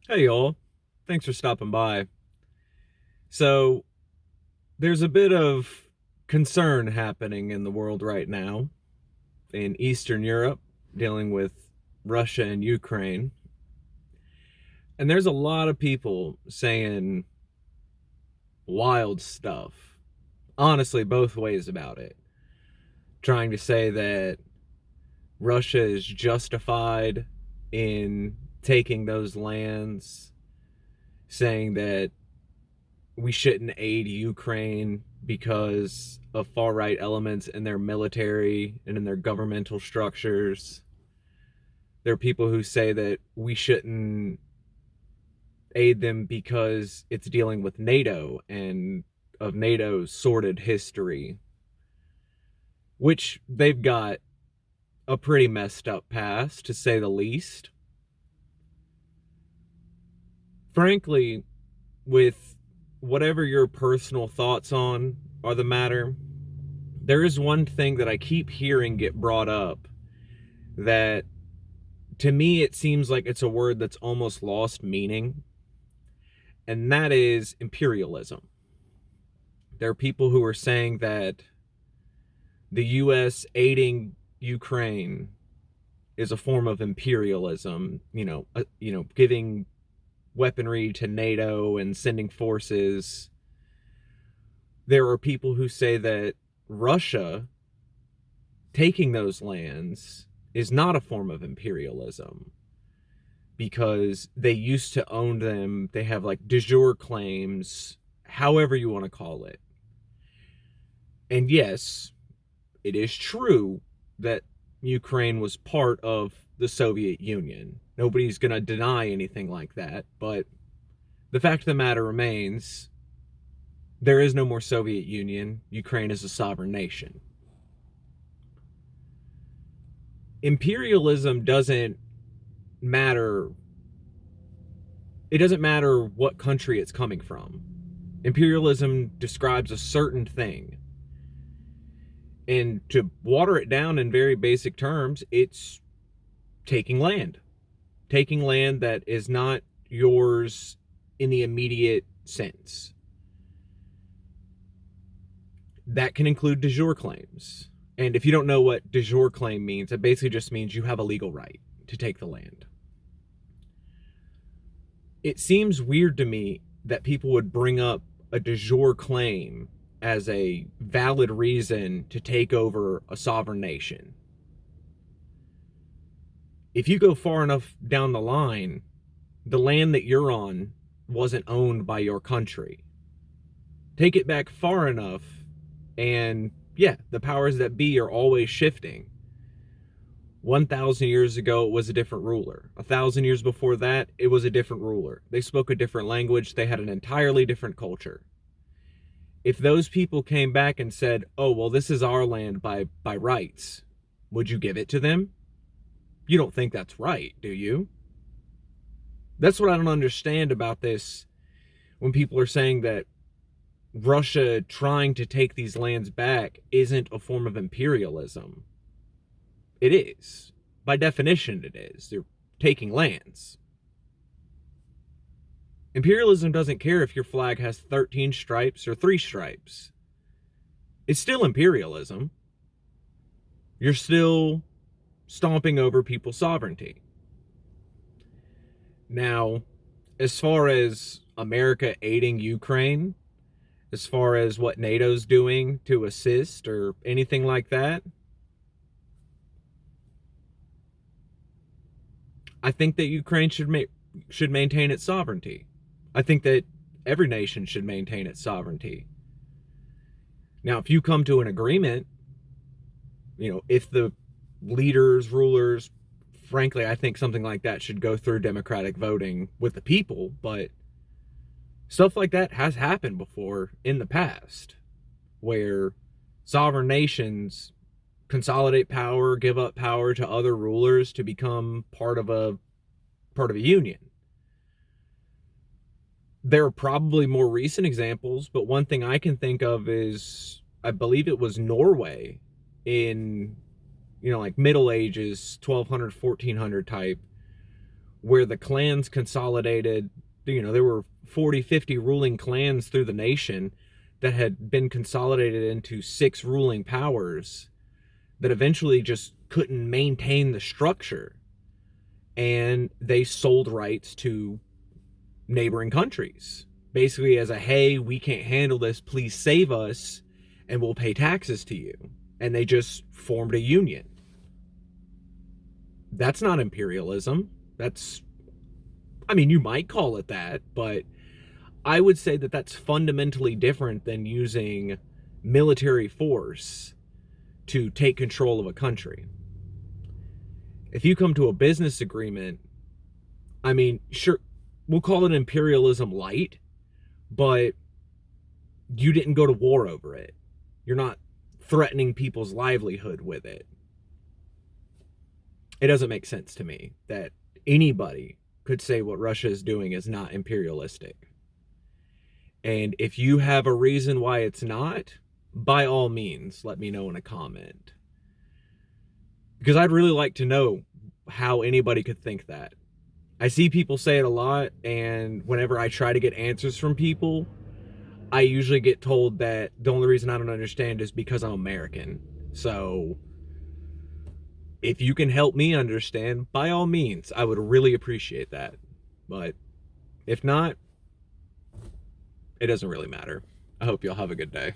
Hey y'all, thanks for stopping by. So, there's a bit of concern happening in the world right now in Eastern Europe, dealing with Russia and Ukraine. And there's a lot of people saying wild stuff, honestly, both ways about it. Trying to say that Russia is justified in taking those lands, saying that we shouldn't aid Ukraine because of far right elements in their military and in their governmental structures. There are people who say that we shouldn't aid them because it's dealing with NATO and of NATO's sordid history, which they've got a pretty messed up past, to say the least. Frankly, with whatever your personal thoughts on are the matter, there is one thing that I keep hearing get brought up that to me it seems like it's a word that's almost lost meaning, and that is imperialism. There are people who are saying that the US aiding Ukraine is a form of imperialism, giving weaponry to NATO and sending forces. There are people who say that Russia taking those lands is not a form of imperialism because they used to own them. They have like de jure claims, however you want to call it. And yes, it is true that Ukraine was part of the Soviet Union. Nobody's going to deny anything like that. But the fact of the matter remains there is no more Soviet Union. Ukraine is a sovereign nation. Imperialism doesn't matter. It doesn't matter what country it's coming from. Imperialism describes a certain thing. And to water it down in very basic terms, it's taking land. Taking land that is not yours in the immediate sense. That can include de jure claims. And if you don't know what de jure claim means, it basically just means you have a legal right to take the land. It seems weird to me that people would bring up a de jure claim as a valid reason to take over a sovereign nation. If you go far enough down the line, the land that you're on wasn't owned by your country. Take it back far enough, and yeah, the powers that be are always shifting. 1,000 years ago, it was a different ruler. 1,000 years before that, it was a different ruler. They spoke a different language. They had an entirely different culture. If those people came back and said, oh, well, this is our land by rights, would you give it to them? You don't think that's right, do you? That's what I don't understand about this when people are saying that Russia trying to take these lands back isn't a form of imperialism. It is. By definition, it is. They're taking lands. Imperialism doesn't care if your flag has 13 stripes or 3 stripes. It's still imperialism. You're still stomping over people's sovereignty. Now, as far as America aiding Ukraine, as far as what NATO's doing to assist or anything like that, I think that Ukraine should maintain its sovereignty. I think that every nation should maintain its sovereignty. Now, if you come to an agreement, if the leaders, rulers, frankly, I think something like that should go through democratic voting with the people, but stuff like that has happened before in the past, where sovereign nations consolidate power, give up power to other rulers to become part of a union. There are probably more recent examples, but one thing I can think of is I believe it was Norway in like Middle Ages, 1200, 1400 type, where the clans consolidated. There were 40, 50 ruling clans through the nation that had been consolidated into 6 ruling powers that eventually just couldn't maintain the structure. And they sold rights to neighboring countries. Basically as a, hey, we can't handle this, please save us, and we'll pay taxes to you. And they just formed a union. That's not imperialism. You might call it that, but I would say that that's fundamentally different than using military force to take control of a country. If you come to a business agreement, sure, we'll call it imperialism light, but you didn't go to war over it. You're not threatening people's livelihood with it. It doesn't make sense to me that anybody could say what Russia is doing is not imperialistic. And if you have a reason why it's not, by all means, let me know in a comment. Because I'd really like to know how anybody could think that. I see people say it a lot, and whenever I try to get answers from people, I usually get told that the only reason I don't understand is because I'm American. So if you can help me understand, by all means, I would really appreciate that. But if not, it doesn't really matter. I hope y'all have a good day.